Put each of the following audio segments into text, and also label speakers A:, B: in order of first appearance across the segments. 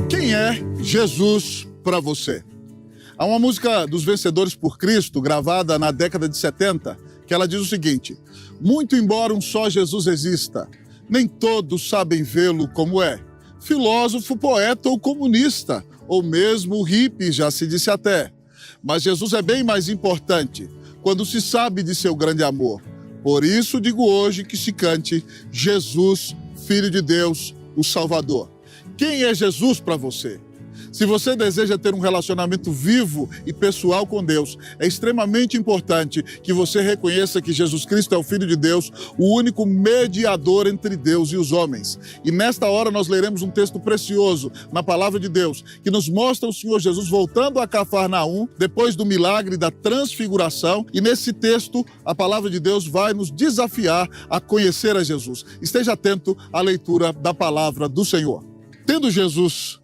A: Quem é Jesus para você? Há uma música dos Vencedores por Cristo, gravada na década de 70, que ela diz o seguinte: muito embora um só Jesus exista, nem todos sabem vê-lo como é. Filósofo, poeta ou comunista, ou mesmo hippie, já se disse até. Mas Jesus é bem mais importante quando se sabe de seu grande amor. Por isso digo hoje que se cante Jesus, Filho de Deus, o Salvador. Quem é Jesus para você? Se você deseja ter um relacionamento vivo e pessoal com Deus, é extremamente importante que você reconheça que Jesus Cristo é o Filho de Deus, o único mediador entre Deus e os homens. E nesta hora nós leremos um texto precioso na Palavra de Deus, que nos mostra o Senhor Jesus voltando a Cafarnaum, depois do milagre da transfiguração. E nesse texto, a Palavra de Deus vai nos desafiar a conhecer a Jesus. Esteja atento à leitura da Palavra do Senhor. Tendo Jesus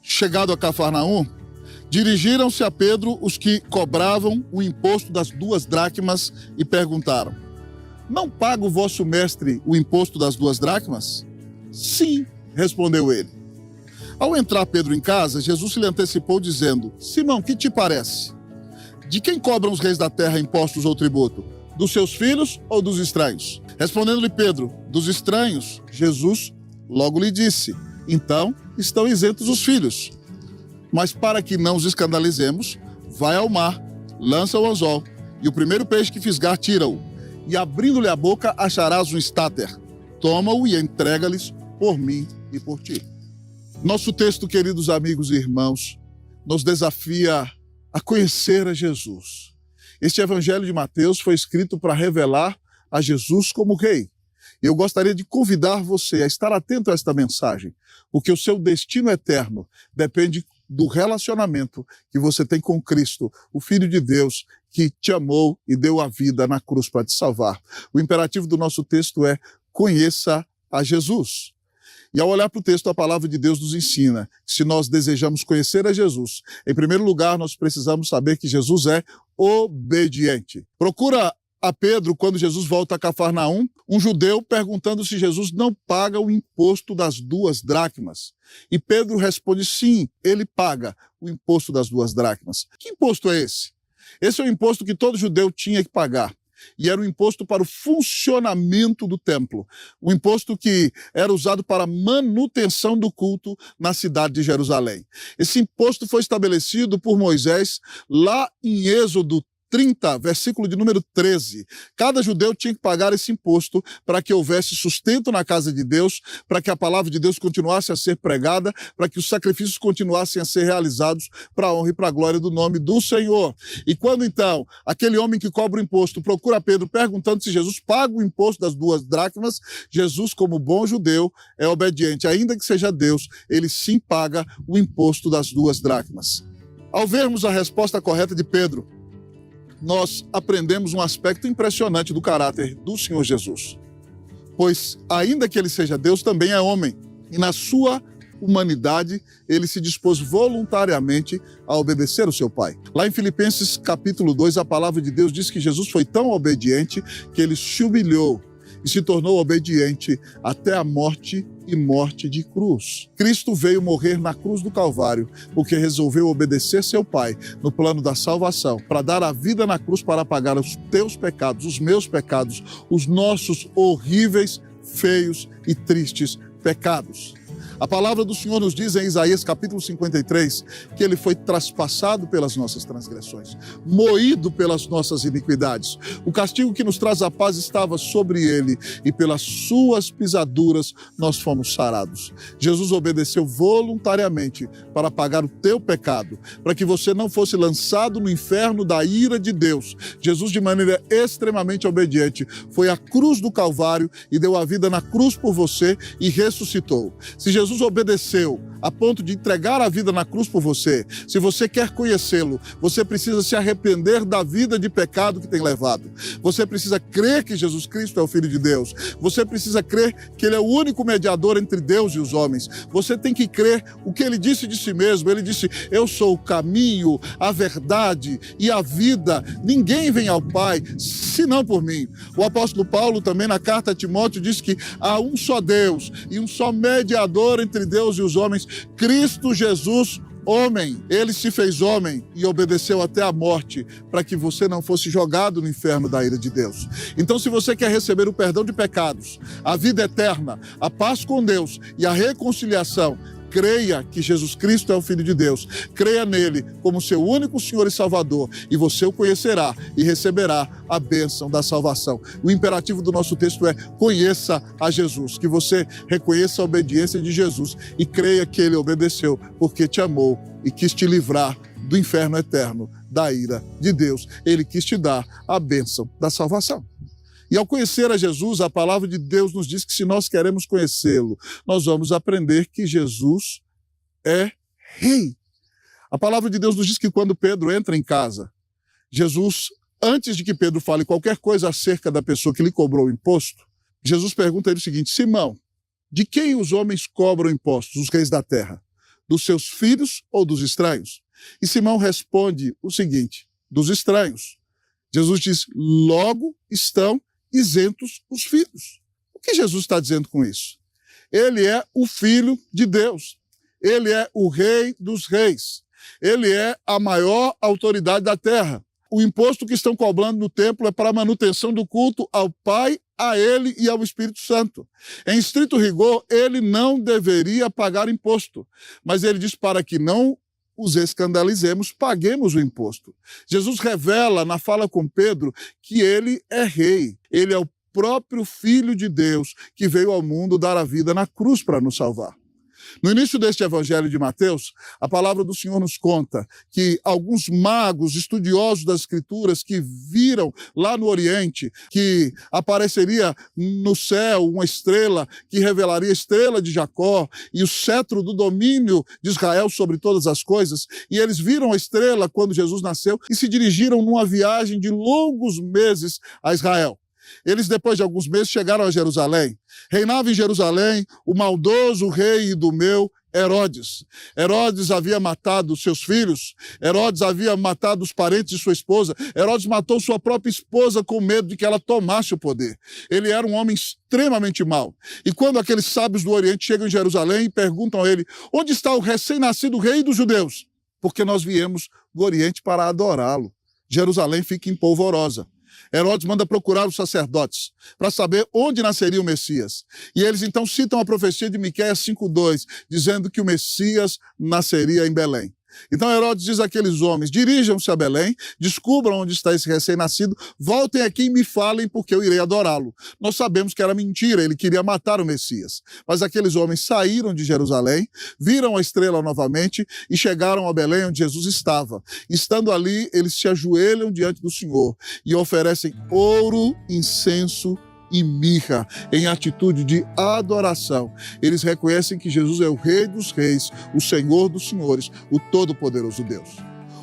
A: chegado a Cafarnaum, dirigiram-se a Pedro os que cobravam o imposto das 2 dracmas e perguntaram: não paga o vosso mestre o imposto das 2 dracmas? Sim, respondeu ele. Ao entrar Pedro em casa, Jesus se lhe antecipou dizendo: Simão, que te parece? De quem cobram os reis da terra impostos ou tributo? Dos seus filhos ou dos estranhos? Respondendo-lhe Pedro: dos estranhos. Jesus logo lhe disse: então estão isentos os filhos. Mas para que não os escandalizemos, vai ao mar, lança o anzol, e o primeiro peixe que fisgar, tira-o. E abrindo-lhe a boca, acharás um estáter. Toma-o e entrega-lhes por mim e por ti. Nosso texto, queridos amigos e irmãos, nos desafia a conhecer a Jesus. Este evangelho de Mateus foi escrito para revelar a Jesus como rei. Eu gostaria de convidar você a estar atento a esta mensagem, porque o seu destino eterno depende do relacionamento que você tem com Cristo, o Filho de Deus, que te amou e deu a vida na cruz para te salvar. O imperativo do nosso texto é: conheça a Jesus. E ao olhar para o texto, a palavra de Deus nos ensina que se nós desejamos conhecer a Jesus, em primeiro lugar, nós precisamos saber que Jesus é obediente. Procura a Pedro, quando Jesus volta a Cafarnaum, um judeu perguntando se Jesus não paga o imposto das 2 dracmas. E Pedro responde: sim, ele paga o imposto das 2 dracmas. Que imposto é esse? Esse é o imposto que todo judeu tinha que pagar. E era um imposto para o funcionamento do templo. Um imposto que era usado para a manutenção do culto na cidade de Jerusalém. Esse imposto foi estabelecido por Moisés lá em Êxodo 30, versículo de número 13. Cada judeu tinha que pagar esse imposto para que houvesse sustento na casa de Deus, para que a palavra de Deus continuasse a ser pregada, para que os sacrifícios continuassem a ser realizados para a honra e para a glória do nome do Senhor. E quando então aquele homem que cobra o imposto procura Pedro perguntando se Jesus paga o imposto das 2 dracmas, Jesus, como bom judeu, é obediente. Ainda que seja Deus, ele sim paga o imposto das 2 dracmas. Ao vermos a resposta correta de Pedro, nós aprendemos um aspecto impressionante do caráter do Senhor Jesus. Pois, ainda que ele seja Deus, também é homem. E na sua humanidade, ele se dispôs voluntariamente a obedecer o seu Pai. Lá em Filipenses capítulo 2, a palavra de Deus diz que Jesus foi tão obediente que ele se humilhou e se tornou obediente até a morte e morte de cruz. Cristo veio morrer na cruz do Calvário porque resolveu obedecer seu Pai no plano da salvação, para dar a vida na cruz para pagar os teus pecados, os meus pecados, os nossos horríveis, feios e tristes pecados. A palavra do Senhor nos diz em Isaías capítulo 53 que ele foi traspassado pelas nossas transgressões, moído pelas nossas iniquidades. O castigo que nos traz a paz estava sobre ele e pelas suas pisaduras nós fomos sarados. Jesus obedeceu voluntariamente para pagar o teu pecado, para que você não fosse lançado no inferno da ira de Deus. Jesus, de maneira extremamente obediente, foi à cruz do Calvário e deu a vida na cruz por você e ressuscitou. Se Jesus obedeceu a ponto de entregar a vida na cruz por você, se você quer conhecê-lo, você precisa se arrepender da vida de pecado que tem levado. Você precisa crer que Jesus Cristo é o Filho de Deus. Você precisa crer que Ele é o único mediador entre Deus e os homens. Você tem que crer o que Ele disse de si mesmo. Ele disse: eu sou o caminho, a verdade e a vida. Ninguém vem ao Pai senão por mim. O apóstolo Paulo também na carta a Timóteo diz que há um só Deus e um só mediador entre Deus e os homens, Cristo Jesus, homem. Ele se fez homem e obedeceu até a morte para que você não fosse jogado no inferno da ira de Deus. Então, se você quer receber o perdão de pecados, a vida eterna, a paz com Deus e a reconciliação, creia que Jesus Cristo é o Filho de Deus. Creia nele como seu único Senhor e Salvador e você o conhecerá e receberá a bênção da salvação. O imperativo do nosso texto é: conheça a Jesus, que você reconheça a obediência de Jesus e creia que ele obedeceu porque te amou e quis te livrar do inferno eterno, da ira de Deus. Ele quis te dar a bênção da salvação. E ao conhecer a Jesus, a palavra de Deus nos diz que se nós queremos conhecê-lo, nós vamos aprender que Jesus é rei. A palavra de Deus nos diz que quando Pedro entra em casa, Jesus, antes de que Pedro fale qualquer coisa acerca da pessoa que lhe cobrou o imposto, Jesus pergunta a ele o seguinte: Simão, de quem os homens cobram impostos, os reis da terra? Dos seus filhos ou dos estranhos? E Simão responde o seguinte: dos estranhos. Jesus diz: logo estão isentos os filhos. O que Jesus está dizendo com isso? Ele é o Filho de Deus. Ele é o Rei dos Reis. Ele é a maior autoridade da terra. O imposto que estão cobrando no templo é para a manutenção do culto ao Pai, a Ele e ao Espírito Santo. Em estrito rigor, ele não deveria pagar imposto, mas ele diz: para que não os escandalizemos, paguemos o imposto. Jesus revela na fala com Pedro que ele é rei. Ele é o próprio Filho de Deus que veio ao mundo dar a vida na cruz para nos salvar. No início deste evangelho de Mateus, a palavra do Senhor nos conta que alguns magos, estudiosos das Escrituras, que viram lá no Oriente que apareceria no céu uma estrela que revelaria a estrela de Jacó e o cetro do domínio de Israel sobre todas as coisas, e eles viram a estrela quando Jesus nasceu e se dirigiram numa viagem de longos meses a Israel. Eles, depois de alguns meses, chegaram a Jerusalém. Reinava em Jerusalém o maldoso rei idumeu Herodes. Herodes havia matado seus filhos. Herodes havia matado os parentes de sua esposa. Herodes matou sua própria esposa com medo de que ela tomasse o poder. Ele era um homem extremamente mau. E quando aqueles sábios do Oriente chegam em Jerusalém e perguntam a ele: onde está o recém-nascido rei dos judeus? Porque nós viemos do Oriente para adorá-lo. Jerusalém fica em polvorosa. Herodes manda procurar os sacerdotes para saber onde nasceria o Messias. E eles então citam a profecia de Miqueias 5:2, dizendo que o Messias nasceria em Belém. Então Herodes diz àqueles homens: dirijam-se a Belém, descubram onde está esse recém-nascido, voltem aqui e me falem, porque eu irei adorá-lo. Nós sabemos que era mentira, ele queria matar o Messias. Mas aqueles homens saíram de Jerusalém, viram a estrela novamente e chegaram a Belém, onde Jesus estava. Estando ali, eles se ajoelham diante do Senhor e oferecem ouro, incenso e mirra, em atitude de adoração. Eles reconhecem que Jesus é o Rei dos Reis, o Senhor dos Senhores, o Todo-Poderoso Deus.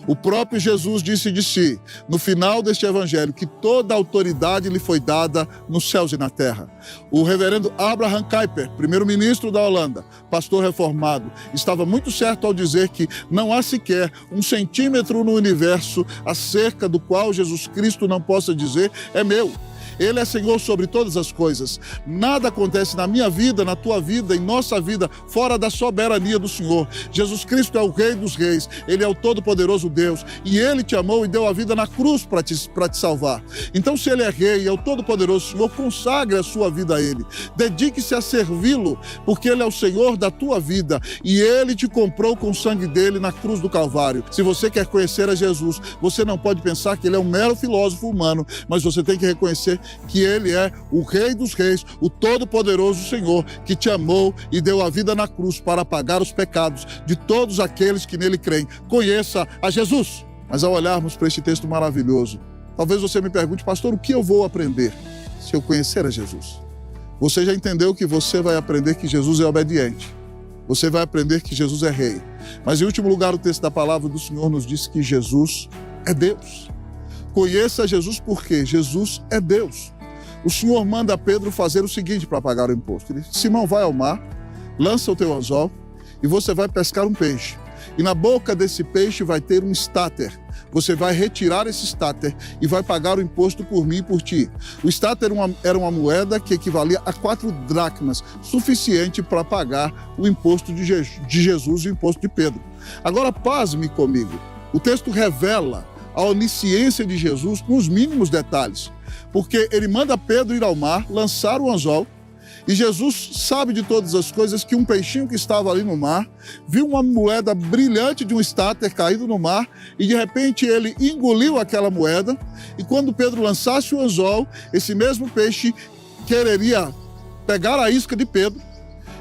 A: O próprio Jesus disse de si, no final deste evangelho, que toda a autoridade lhe foi dada nos céus e na terra. O reverendo Abraham Kuyper, primeiro-ministro da Holanda, pastor reformado, estava muito certo ao dizer que não há sequer 1 centímetro no universo acerca do qual Jesus Cristo não possa dizer: é meu. Ele é Senhor sobre todas as coisas. Nada acontece na minha vida, na tua vida, em nossa vida, fora da soberania do Senhor. Jesus Cristo é o Rei dos Reis. Ele é o Todo-Poderoso Deus. E Ele te amou e deu a vida na cruz para te salvar. Então, se Ele é Rei e é o Todo-Poderoso Senhor, consagre a sua vida a Ele. Dedique-se a servi-lo, porque Ele é o Senhor da tua vida. E Ele te comprou com o sangue dele na cruz do Calvário. Se você quer conhecer a Jesus, você não pode pensar que Ele é um mero filósofo humano, mas você tem que reconhecer que Ele é o Rei dos Reis, o Todo-Poderoso Senhor, que te amou e deu a vida na cruz para pagar os pecados de todos aqueles que nele creem. Conheça a Jesus. Mas ao olharmos para este texto maravilhoso, talvez você me pergunte: pastor, o que eu vou aprender se eu conhecer a Jesus? Você já entendeu que você vai aprender que Jesus é obediente, você vai aprender que Jesus é rei. Mas em último lugar, o texto da palavra do Senhor nos diz que Jesus é Deus. Conheça Jesus porque Jesus é Deus. O Senhor manda Pedro fazer o seguinte para pagar o imposto. Ele diz: Simão, vai ao mar, lança o teu anzol e você vai pescar um peixe. E na boca desse peixe vai ter um estáter. Você vai retirar esse estáter e vai pagar o imposto por mim e por ti. O estáter era uma moeda que equivalia a 4 dracmas, suficiente para pagar o imposto de Jesus e o imposto de Pedro. Agora, pasme comigo. O texto revela a onisciência de Jesus nos mínimos detalhes, porque ele manda Pedro ir ao mar, lançar o anzol, e Jesus sabe de todas as coisas que um peixinho que estava ali no mar viu uma moeda brilhante de um estáter caído no mar e de repente ele engoliu aquela moeda, e quando Pedro lançasse o anzol, esse mesmo peixe quereria pegar a isca de Pedro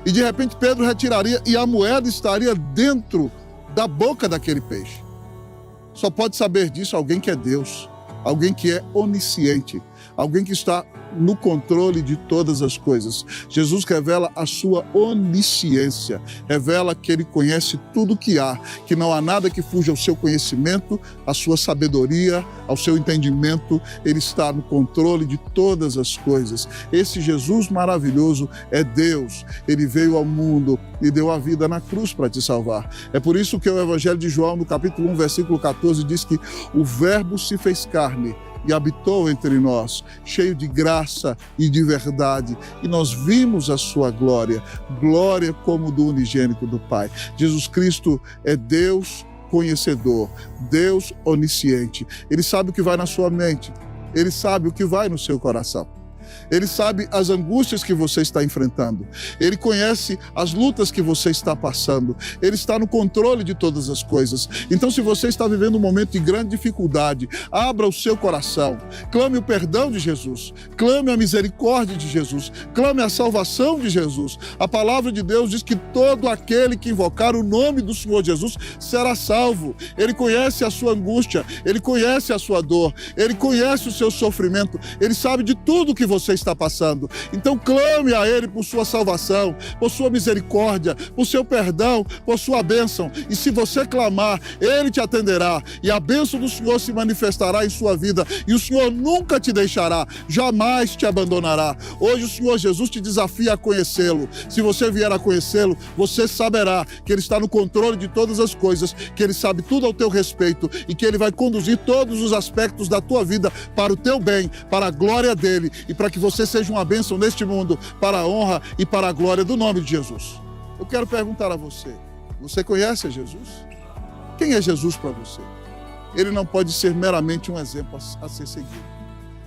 A: e de repente Pedro retiraria e a moeda estaria dentro da boca daquele peixe. Só pode saber disso alguém que é Deus, alguém que é onisciente, alguém que está no controle de todas as coisas. Jesus revela a sua onisciência, revela que ele conhece tudo o que há, que não há nada que fuja ao seu conhecimento, à sua sabedoria, ao seu entendimento. Ele está no controle de todas as coisas. Esse Jesus maravilhoso é Deus. Ele veio ao mundo e deu a vida na cruz para te salvar. É por isso que o Evangelho de João, no capítulo 1, versículo 14, diz que o Verbo se fez carne e habitou entre nós, cheio de graça e de verdade, e nós vimos a sua glória, glória como do unigênito do Pai. Jesus Cristo é Deus conhecedor, Deus onisciente. Ele sabe o que vai na sua mente, ele sabe o que vai no seu coração. Ele sabe as angústias que você está enfrentando. Ele conhece as lutas que você está passando. Ele está no controle de todas as coisas. Então, se você está vivendo um momento de grande dificuldade, abra o seu coração. Clame o perdão de Jesus. Clame a misericórdia de Jesus. Clame a salvação de Jesus. A palavra de Deus diz que todo aquele que invocar o nome do Senhor Jesus será salvo. Ele conhece a sua angústia. Ele conhece a sua dor. Ele conhece o seu sofrimento. Ele sabe de tudo que você está passando. Então clame a Ele por sua salvação, por sua misericórdia, por seu perdão, por sua bênção. E se você clamar, Ele te atenderá e a bênção do Senhor se manifestará em sua vida. E o Senhor nunca te deixará, jamais te abandonará. Hoje o Senhor Jesus te desafia a conhecê-lo. Se você vier a conhecê-lo, você saberá que Ele está no controle de todas as coisas, que Ele sabe tudo ao teu respeito e que Ele vai conduzir todos os aspectos da tua vida para o teu bem, para a glória dEle e para que você seja uma bênção neste mundo, para a honra e para a glória do nome de Jesus. Eu quero perguntar a você, você conhece a Jesus? Quem é Jesus para você? Ele não pode ser meramente um exemplo a ser seguido,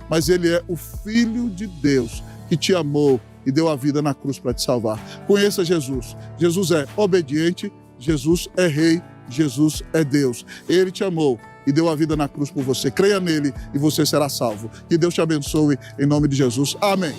A: mas Ele é o Filho de Deus que te amou e deu a vida na cruz para te salvar. Conheça Jesus. Jesus é obediente, Jesus é Rei, Jesus é Deus. Ele te amou e deu a vida na cruz por você. Creia nele e você será salvo. Que Deus te abençoe em nome de Jesus. Amém.